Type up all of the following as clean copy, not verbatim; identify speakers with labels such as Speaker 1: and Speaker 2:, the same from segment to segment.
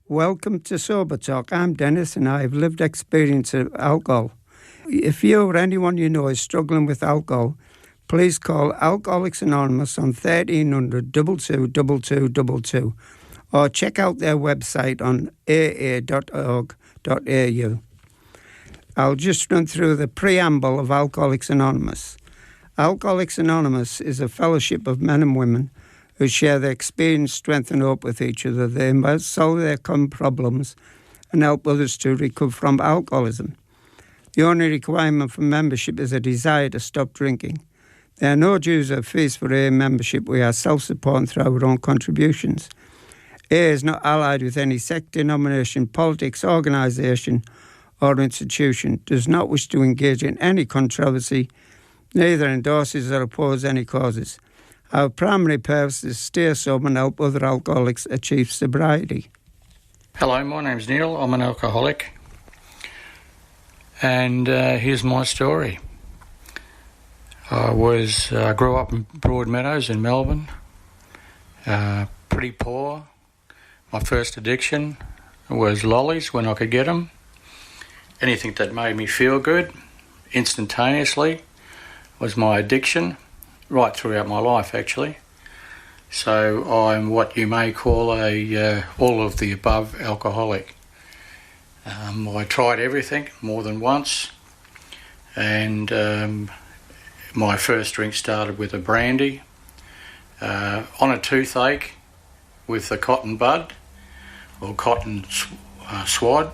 Speaker 1: Welcome to Sober Talk. I'm Dennis and I have lived experience of alcohol. If you or anyone you know is struggling with alcohol, please call Alcoholics Anonymous on 1300 222222 or check out their website on aa.org.au. I'll just run through the preamble of Alcoholics Anonymous. Alcoholics Anonymous is a fellowship of men and women who share their experience, strength and hope with each other. They must solve their common problems and help others to recover from alcoholism. The only requirement for membership is a desire to stop drinking. There are no dues or fees for AA membership. We are self-supporting through our own contributions. AA is not allied with any sect, denomination, politics, organisation or institution, does not wish to engage in any controversy, neither endorses or opposes any causes. Our primary purpose is to stay sober and help other alcoholics achieve sobriety.
Speaker 2: Hello, my name's Neil. I'm an alcoholic. And here's my story. I grew up in Broadmeadows in Melbourne. Pretty poor. My first addiction was lollies when I could get them. Anything that made me feel good instantaneously was my addiction. Right throughout my life, actually. So I'm what you may call a all of the above alcoholic. I tried everything more than once, and my first drink started with a brandy on a toothache with a cotton bud or cotton swad,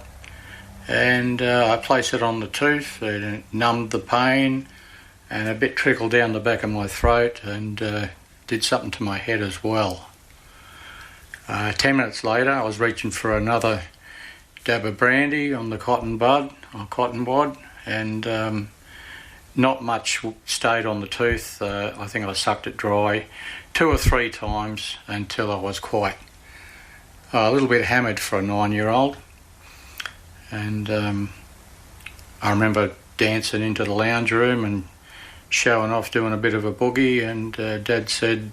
Speaker 2: and I placed it on the tooth and it numbed the pain. And a bit trickled down the back of my throat and did something to my head as well. 10 minutes later, I was reaching for another dab of brandy on the cotton bud, or cotton wad, and not much stayed on the tooth. I think I sucked it dry 2 or 3 times until I was quite a little bit hammered for a 9-year-old. And I remember dancing into the lounge room and showing off, doing a bit of a boogie, and Dad said,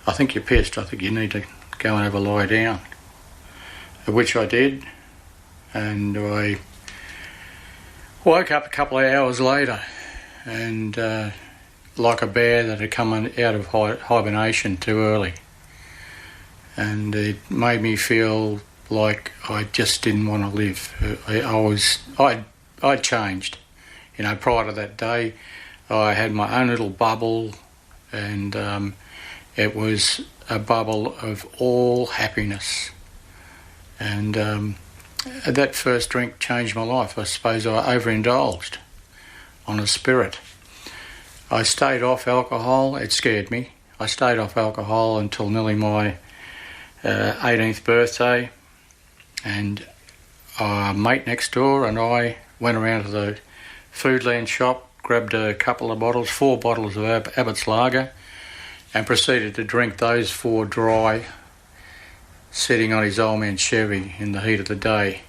Speaker 2: "I think you're pissed, I think you need to go and have a lie down." Which I did, and I woke up a couple of hours later and like a bear that had come out of hibernation too early, and it made me feel like I just didn't want to live. I'd changed. Prior to that day I had my own little bubble, and it was a bubble of all happiness. And that first drink changed my life. I suppose I overindulged on a spirit. I stayed off alcohol. It scared me. I stayed off alcohol until nearly my 18th birthday, and a mate next door and I went around to the Foodland shop, grabbed a couple of bottles, 4 bottles of Abbott's Lager, and proceeded to drink those 4 dry, sitting on his old man Chevy in the heat of the day.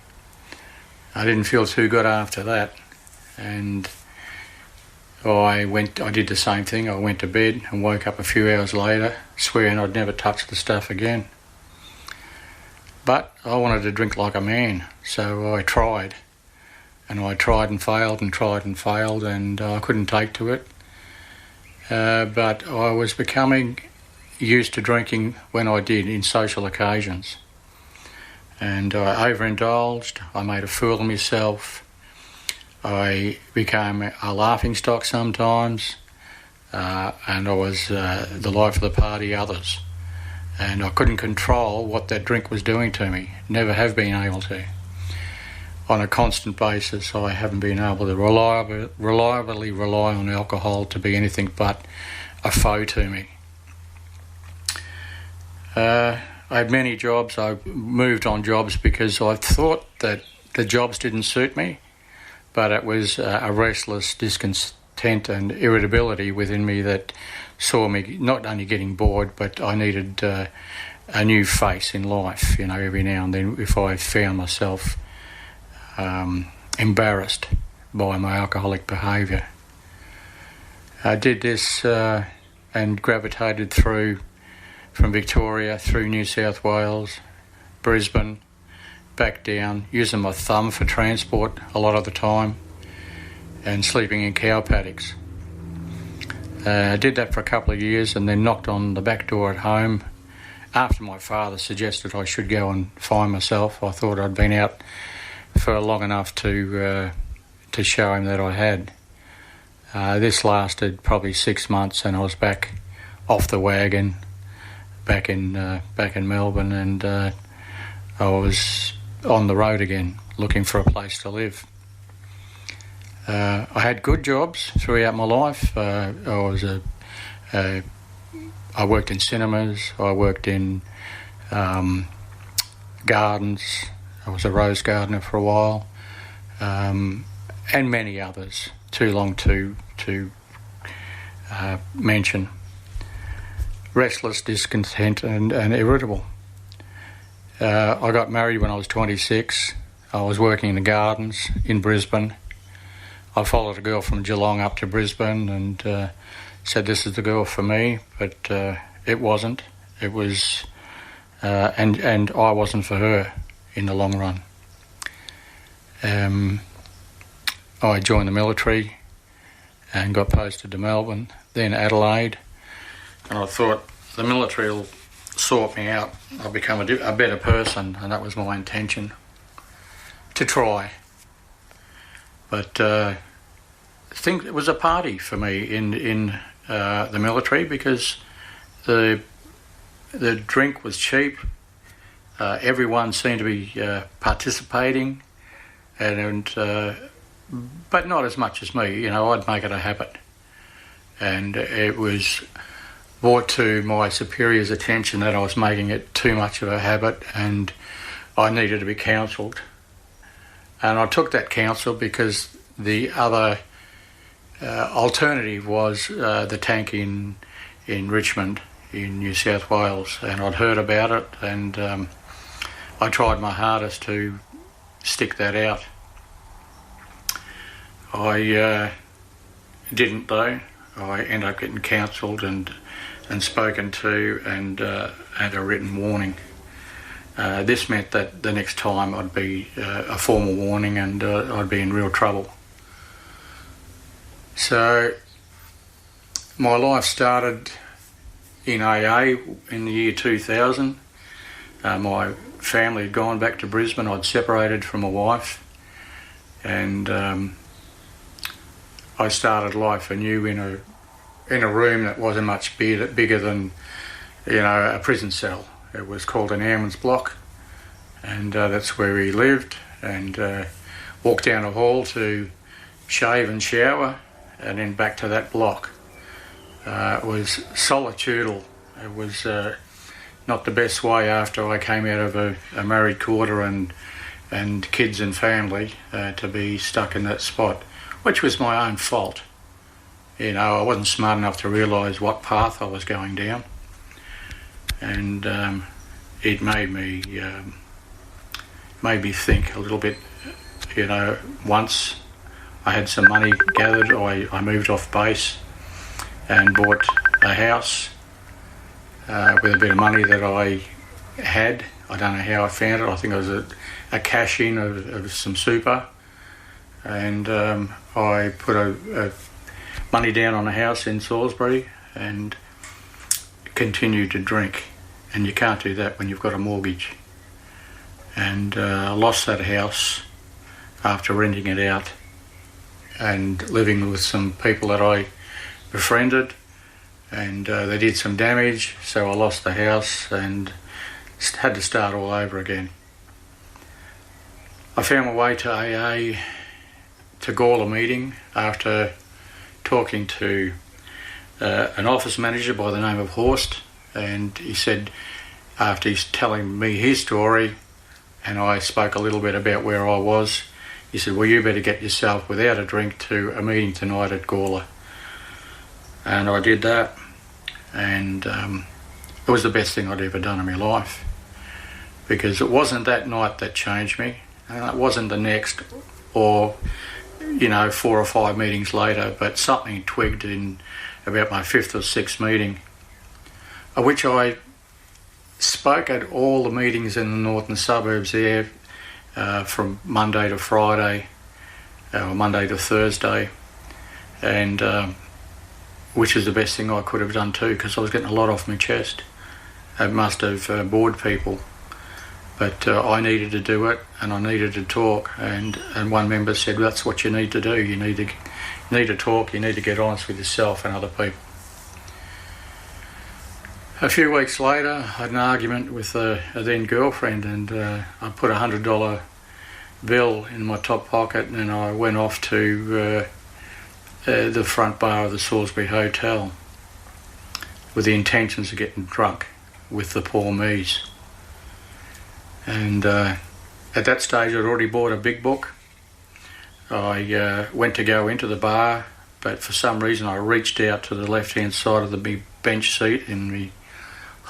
Speaker 2: I didn't feel too good after that, and I did the same thing. I went to bed and woke up a few hours later, swearing I'd never touch the stuff again. But I wanted to drink like a man, so I tried. And I tried and failed and tried and failed, and I couldn't take to it. But I was becoming used to drinking when I did, in social occasions. And I overindulged, I made a fool of myself, I became a laughingstock sometimes, and I was the life of the party others. And I couldn't control what that drink was doing to me, never have been able to. On a constant basis, I haven't been able to reliably rely on alcohol to be anything but a foe to me. I had many jobs. I moved on jobs because I thought that the jobs didn't suit me, but it was a restless discontent and irritability within me that saw me not only getting bored, but I needed a new face in life. Every now and then, if I found myself embarrassed by my alcoholic behaviour. I did this and gravitated through from Victoria, through New South Wales, Brisbane, back down, using my thumb for transport a lot of the time, and sleeping in cow paddocks. I did that for a couple of years and then knocked on the back door at home after my father suggested I should go and find myself. I thought I'd been out for long enough to show him that I had. This lasted probably 6 months, and I was back off the wagon, back in Melbourne, and I was on the road again, looking for a place to live. I had good jobs throughout my life. I worked in cinemas. I worked in gardens. I was a rose gardener for a while, and many others. Too long to mention. Restless, discontent, and irritable. I got married when I was 26. I was working in the gardens in Brisbane. I followed a girl from Geelong up to Brisbane and said this is the girl for me, but it wasn't. It was, and I wasn't for her in the long run. I joined the military and got posted to Melbourne, then Adelaide, and I thought the military will sort me out. I'll become a better person, and that was my intention, to try. But I think it was a party for me in the military, because the drink was cheap. Everyone seemed to be participating, and but not as much as me. You know, I'd make it a habit, and it was brought to my superior's attention that I was making it too much of a habit, and I needed to be counselled. And I took that counsel because the other alternative was the tank in Richmond in New South Wales, and I'd heard about it, and I tried my hardest to stick that out. I didn't though. I ended up getting counselled and spoken to, and had a written warning. This meant that the next time I'd be a formal warning, and I'd be in real trouble. So my life started in AA in the year 2000. My family had gone back to Brisbane. I'd separated from my wife, and I started life anew in a room that wasn't much bigger than, you know, a prison cell. It was called an airman's block, and that's where we lived, and walked down a hall to shave and shower, and then back to that block. It was solitudal. It was not the best way after I came out of a married quarter and kids and family to be stuck in that spot, which was my own fault. You know, I wasn't smart enough to realise what path I was going down, and it made me think a little bit. You know, once I had some money gathered, I moved off base and bought a house with a bit of money that I had. I don't know how I found it. I think it was a cash-in of some super, and I put a money down on a house in Salisbury and continued to drink. And you can't do that when you've got a mortgage. And I lost that house after renting it out and living with some people that I befriended, and they did some damage, so I lost the house and had to start all over again. I found my way to AA, to Gawler meeting, after talking to an office manager by the name of Horst, and he said, after he's telling me his story, and I spoke a little bit about where I was, he said, well, you better get yourself without a drink to a meeting tonight at Gawler. And I did that, and it was the best thing I'd ever done in my life, because it wasn't that night that changed me, and it wasn't the next, or, you know, 4 or 5 meetings later, but something twigged in about my 5th or 6th meeting, which I spoke at all the meetings in the northern suburbs there from Monday to Friday, or Monday to Thursday, and which is the best thing I could have done too, because I was getting a lot off my chest. It must have bored people, but I needed to do it, and I needed to talk, and one member said, well, that's what you need to do. You need to talk, you need to get honest with yourself and other people. A few weeks later, I had an argument with a then girlfriend, and I put a $100 bill in my top pocket, and I went off to the front bar of the Salisbury Hotel with the intentions of getting drunk with the poor me's. And at that stage I'd already bought a big book. I went to go into the bar, but for some reason I reached out to the left hand side of the big bench seat in the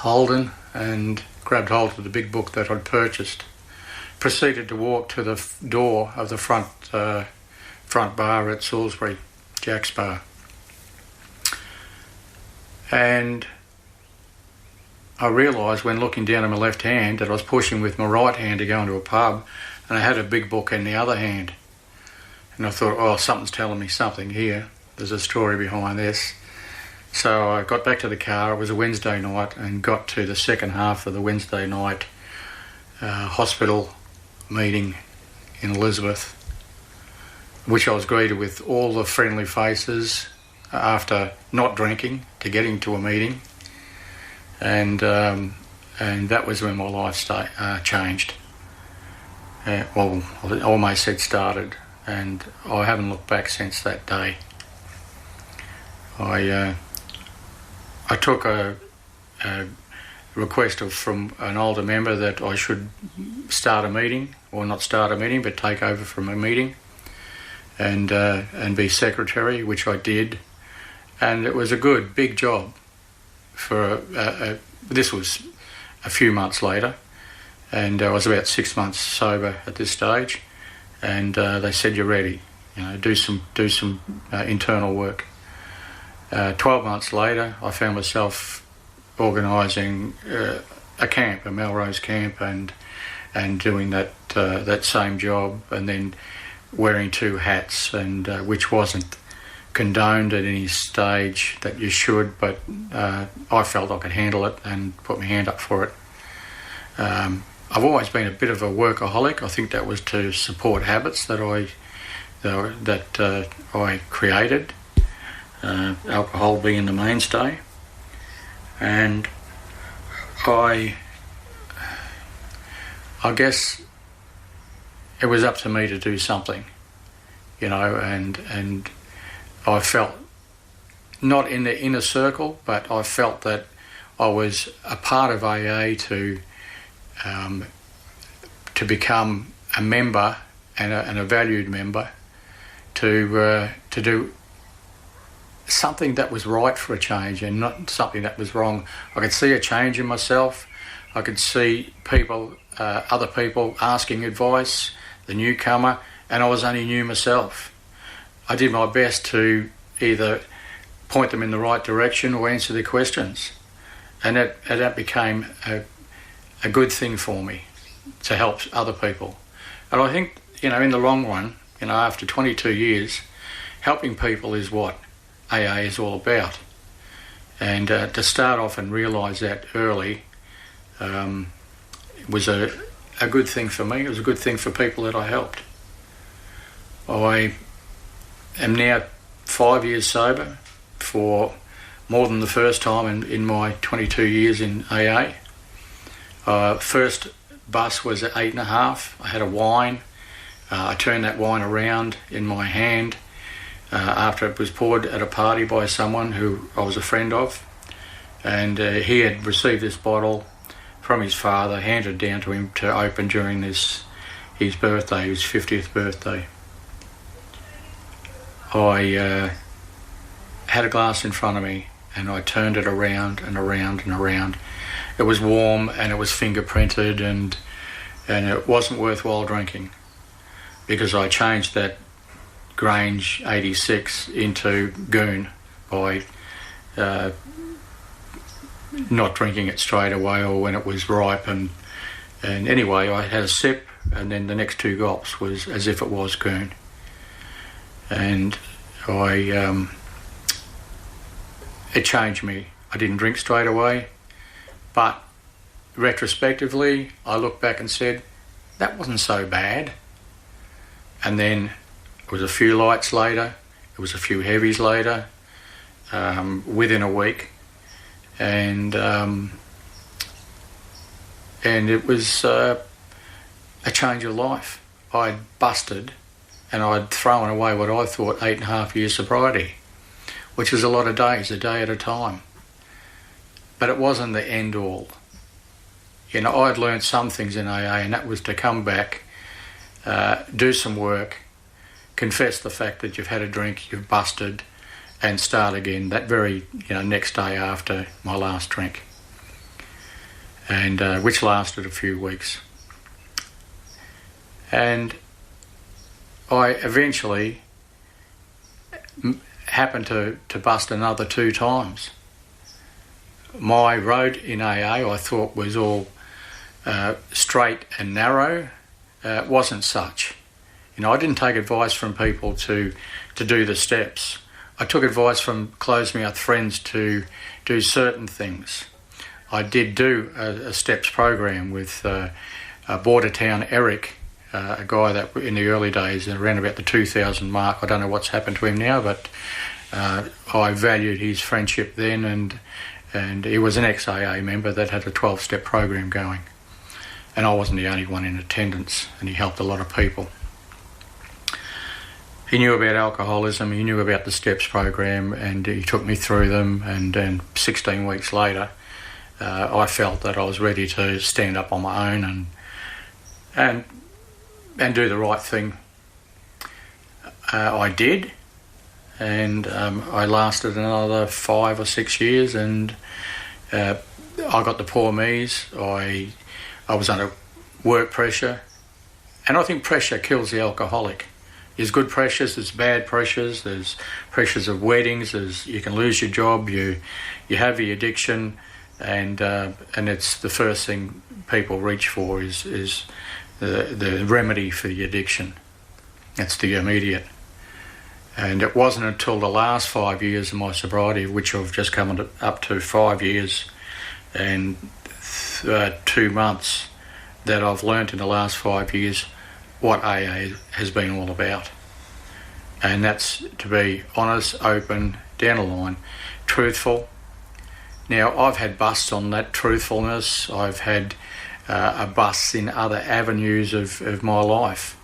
Speaker 2: Holden and grabbed hold of the big book that I'd purchased. Proceeded to walk to the door of the front bar at Salisbury, Jack's Bar. And I realised when looking down at my left hand that I was pushing with my right hand to go into a pub, and I had a big book in the other hand. And I thought, oh, something's telling me something here. There's a story behind this. So I got back to the car. It was a Wednesday night, and got to the second half of the Wednesday night hospital meeting in Elizabeth, which I was greeted with all the friendly faces after not drinking to getting to a meeting. And that was when my life changed. Well, I almost said started, and I haven't looked back since that day. I took a request from an older member that I should start a meeting, or not start a meeting, but take over from a meeting, and be secretary, which I did, and it was a good big job. This was a few months later, and I was about 6 months sober at this stage, and they said, you're ready, do some internal work. 12 months later, I found myself organising a camp, a Melrose camp, and doing that same job, and then wearing two hats, and which wasn't condoned at any stage that you should, but I felt I could handle it and put my hand up for it. I've always been a bit of a workaholic. I think that was to support habits that I created, alcohol being the mainstay, and I guess it was up to me to do something, and I felt, not in the inner circle, but I felt that I was a part of AA to become a member and a valued member, to do something that was right for a change and not something that was wrong. I could see a change in myself. I could see people, other people asking advice, the newcomer, and I was only new myself. I did my best to either point them in the right direction or answer their questions. And that became a good thing for me, to help other people. And I think, in the long run, after 22 years, helping people is what AA is all about. And to start off and realise that early was a good thing for me. It was a good thing for people that I helped. I am now 5 years sober, for more than the first time in my 22 years in AA. First bus was at 8.5. I had a wine. I turned that wine around in my hand after it was poured at a party by someone who I was a friend of, and he had received this bottle from his father, handed down to him to open during his birthday, his 50th birthday. I had a glass in front of me, and I turned it around and around and around. It was warm and it was fingerprinted, and it wasn't worthwhile drinking, because I changed that Grange 86 into Goon by not drinking it straight away or when it was ripe. And anyway, I had a sip and then the next 2 gulps was as if it was goon. And it changed me. I didn't drink straight away, but retrospectively, I look back and said, that wasn't so bad. And then it was a few lights later, it was a few heavies later, within a week, and it was a change of life. I'd busted and I'd thrown away what I thought 8.5 years sobriety, which was a lot of days, a day at a time. But it wasn't the end all. You know, I'd learned some things in AA, and that was to come back, do some work, confess the fact that you've had a drink, you've busted, and start again that very next day after my last drink, and which lasted a few weeks. And I eventually happened to bust another 2 times. My road in AA I thought was all straight and narrow. It wasn't such. I didn't take advice from people to do the steps. I took advice from closed-mouth friends to do certain things. I did do a steps program with Bordertown Eric, a guy that in the early days, around about the 2000 mark, I don't know what's happened to him now, but I valued his friendship then, and he was an ex-AA member that had a 12-step program going. And I wasn't the only one in attendance, and he helped a lot of people. He knew about alcoholism, he knew about the STEPS program, and he took me through them, and then 16 weeks later I felt that I was ready to stand up on my own and do the right thing. I did, and I lasted another 5 or 6 years, and I got the poor me's. I was under work pressure, and I think pressure kills the alcoholic. There's good pressures, there's bad pressures, there's pressures of weddings, you can lose your job, you have the addiction, and it's the first thing people reach for is the remedy for the addiction. It's the immediate. And it wasn't until the last 5 years of my sobriety, which I've just come up to 5 years and 2 months, that I've learnt in the last 5 years what AA has been all about. And that's to be honest, open, down the line, truthful. Now, I've had busts on that truthfulness. I've had a bust in other avenues of my life.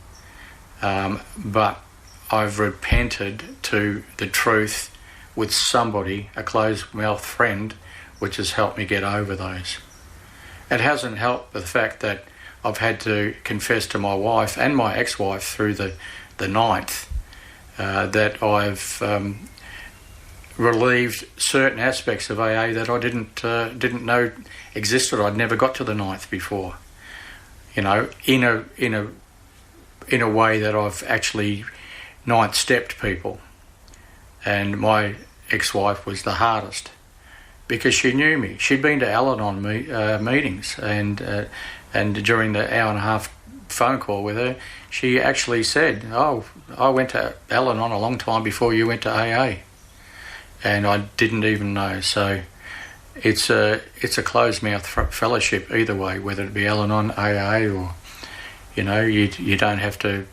Speaker 2: But I've repented to the truth with somebody, a closed-mouthed friend, which has helped me get over those. It hasn't helped the fact that I've had to confess to my wife and my ex-wife through the ninth that I've relieved certain aspects of AA that I didn't know existed. I'd never got to the ninth before. In a way that I've actually ninth-stepped people, and my ex-wife was the hardest because she knew me. She'd been to Al-Anon meetings, and during the hour and a half phone call with her, she actually said, "Oh, I went to Al-Anon a long time before you went to AA," and I didn't even know. So it's a closed-mouth fellowship either way, whether it be Al-Anon, AA, or you don't have to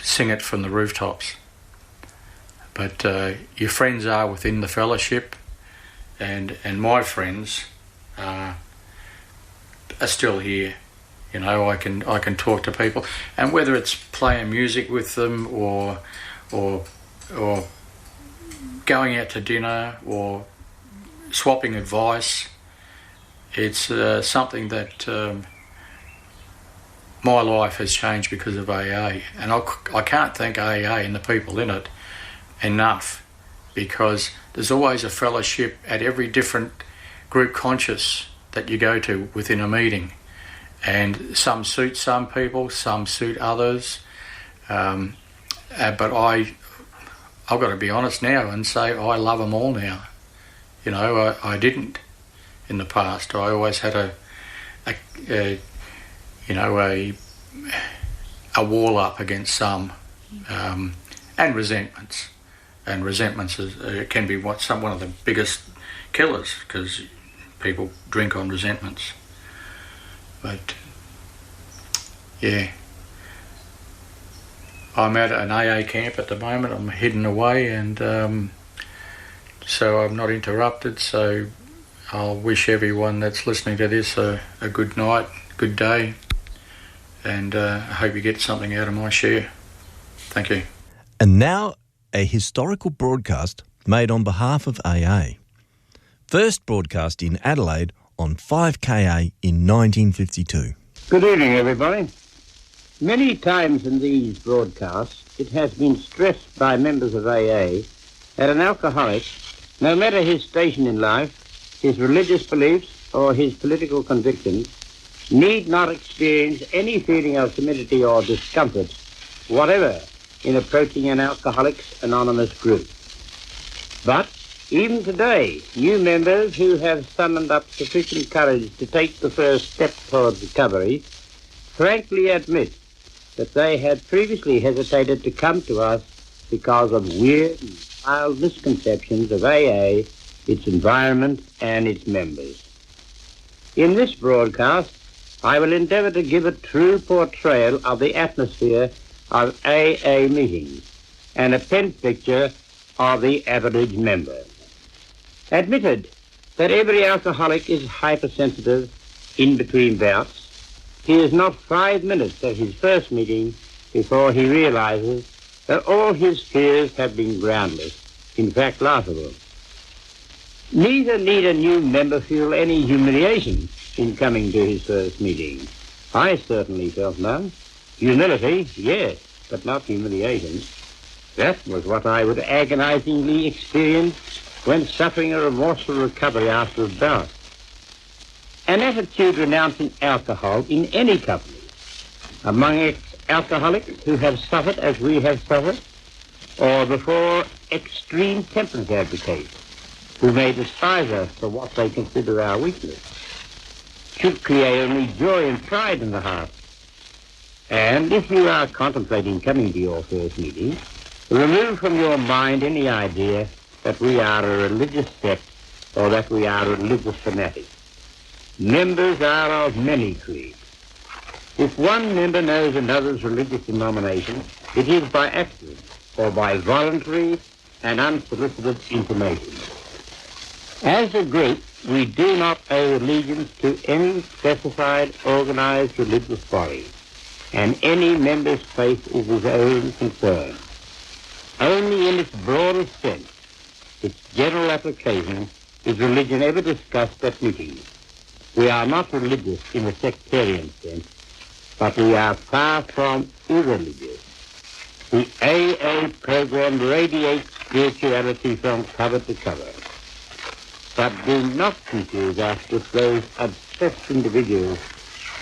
Speaker 2: sing it from the rooftops. But your friends are within the fellowship, and my friends are still here. I can talk to people, and whether it's playing music with them or going out to dinner or swapping advice, it's something that my life has changed because of AA, and I can't thank AA and the people in it enough, because there's always a fellowship at every different group conscious that you go to within a meeting, and some suit some people, some suit others, but I've got to be honest now and say I love them all now. I didn't in the past. I always had a a wall up against some, and resentments. And resentments can be one of the biggest killers, because people drink on resentments. But yeah, I'm at an AA camp at the moment. I'm hidden away, and so I'm not interrupted. So I'll wish everyone that's listening to this a good night, good day, and I hope you get something out of my share. Thank you.
Speaker 3: And now, a historical broadcast made on behalf of AA. First broadcast in Adelaide on 5KA in 1952.
Speaker 4: Good evening, everybody. Many times in these broadcasts, it has been stressed by members of AA that an alcoholic, no matter his station in life, his religious beliefs or his political convictions, need not experience any feeling of timidity or discomfort, whatever, in approaching an Alcoholics Anonymous group. But even today, new members who have summoned up sufficient courage to take the first step towards recovery frankly admit that they had previously hesitated to come to us because of weird and wild misconceptions of AA, its environment, and its members. In this broadcast, I will endeavour to give a true portrayal of the atmosphere of AA meetings and a pen picture of the average member. Admitted that every alcoholic is hypersensitive in between bouts, he is not 5 minutes at his first meeting before he realizes that all his fears have been groundless, in fact laughable. Neither need a new member feel any humiliation in coming to his first meeting. I certainly felt none. Humility, yes, but not humiliation. That was what I would agonizingly experience when suffering a remorseful recovery after a bout. An attitude renouncing alcohol in any company, among ex-alcoholics who have suffered as we have suffered, or before extreme temperance advocates who may despise us for what they consider our weakness, should create only joy and pride in the heart. And if you are contemplating coming to your first meeting, remove from your mind any idea that we are a religious sect or that we are religious fanatics. Members are of many creeds. If one member knows another's religious denomination, it is by accident or by voluntary and unsolicited information. As a group, we do not owe allegiance to any specified organized religious body, and any member's faith is his own concern. Only in its broadest sense, its general application, is religion ever discussed at meetings. We are not religious in a sectarian sense, but we are far from irreligious. The AA program radiates spirituality from cover to cover. But do not confuse us with those obsessed individuals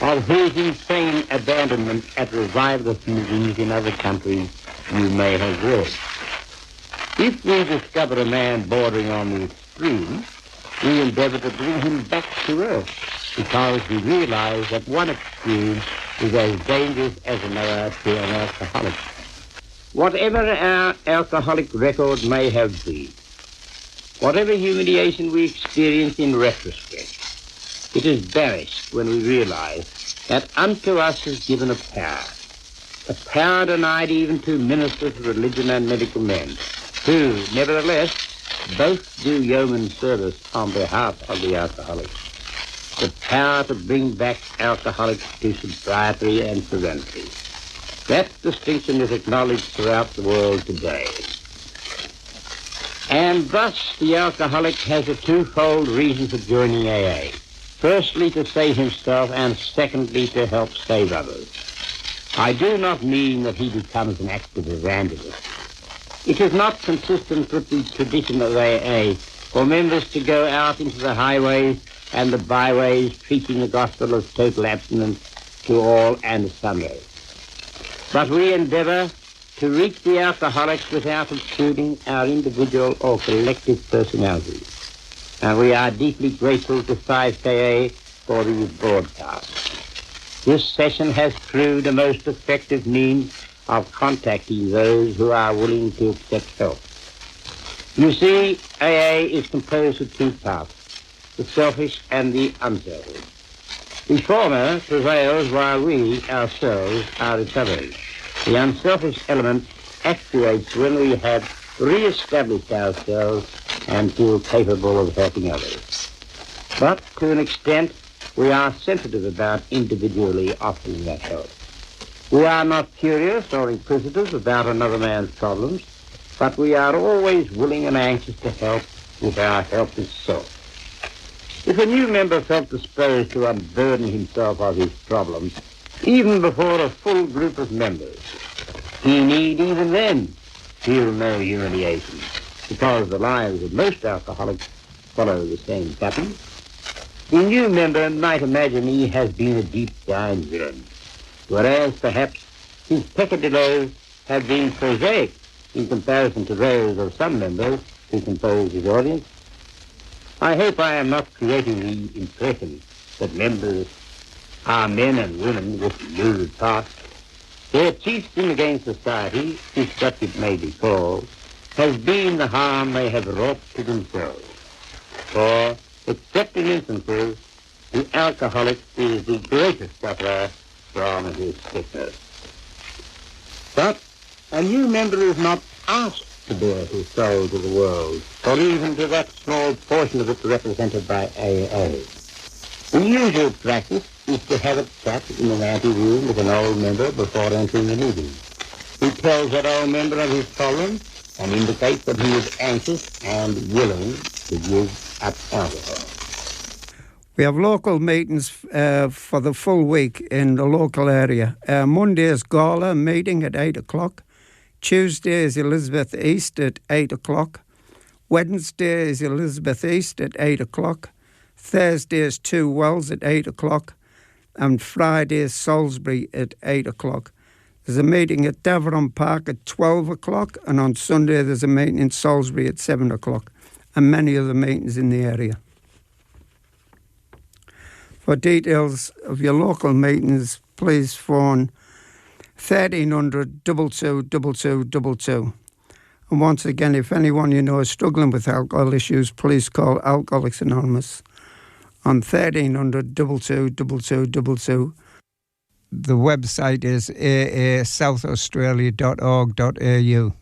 Speaker 4: of whose insane abandonment at revivalist meetings in other countries you may have read. If we discover a man bordering on the extreme, we endeavour to bring him back to earth, because we realise that one extreme is as dangerous as another to an alcoholic. Whatever our alcoholic record may have been, whatever humiliation we experience in retrospect, it is banished when we realise that unto us is given a power denied even to ministers of religion and medical men, who, nevertheless, both do yeoman service on behalf of the alcoholics. The power to bring back alcoholics to sobriety and serenity. That distinction is acknowledged throughout the world today. And thus the alcoholic has a twofold reason for joining AA. Firstly, to save himself, and secondly, to help save others. I do not mean that he becomes an active evangelist. It is not consistent with the tradition of AA for members to go out into the highways and the byways preaching the gospel of total abstinence to all and sundry. But we endeavour to reach the alcoholics without obtruding our individual or collective personalities. And we are deeply grateful to 5KA for these broadcasts. This session has proved a most effective means of contacting those who are willing to accept help. You see, AA is composed of two parts, the selfish and the unselfish. The former prevails while we, ourselves, are recovered. The unselfish element actuates when we have re-established ourselves and feel capable of helping others. But to an extent, we are sensitive about individually offering that help. We are not curious or inquisitive about another man's problems, but we are always willing and anxious to help with our helpless self. If a new member felt disposed to unburden himself of his problems, even before a full group of members, he need even then feel no humiliation, because the lives of most alcoholics follow the same pattern. The new member might imagine he has been a deep-down villain, whereas perhaps his peccadilloes have been prosaic in comparison to those of some members who compose his audience. I hope I am not creating the impression that members are men and women with lurid pasts. Their chief sin against society, if such it may be called, has been the harm they have wrought to themselves. For, except in instances, the alcoholic is the greatest sufferer from his sickness. But a new member is not asked to bear his soul to the world, or even to that small portion of it represented by AA. The usual practice is to have a chat in an ante-room with an old member before entering the meeting. He tells that old member of his problem and indicates that he is anxious and willing to give up alcohol.
Speaker 1: We have local meetings for the full week in the local area. Monday's Gala meeting at 8 o'clock. Tuesday is Elizabeth East at 8 o'clock. Wednesday is Elizabeth East at 8 o'clock. Thursday is Two Wells at 8 o'clock. And Friday is Salisbury at 8 o'clock. There's a meeting at Davron Park at 12 o'clock. And on Sunday there's a meeting in Salisbury at 7 o'clock. And many other meetings in the area. For details of your local meetings, please phone 1300 22 2222. And once again, if anyone you know is struggling with alcohol issues, please call Alcoholics Anonymous on 1300 22 2222. The website is aaSouthAustralia.org.au.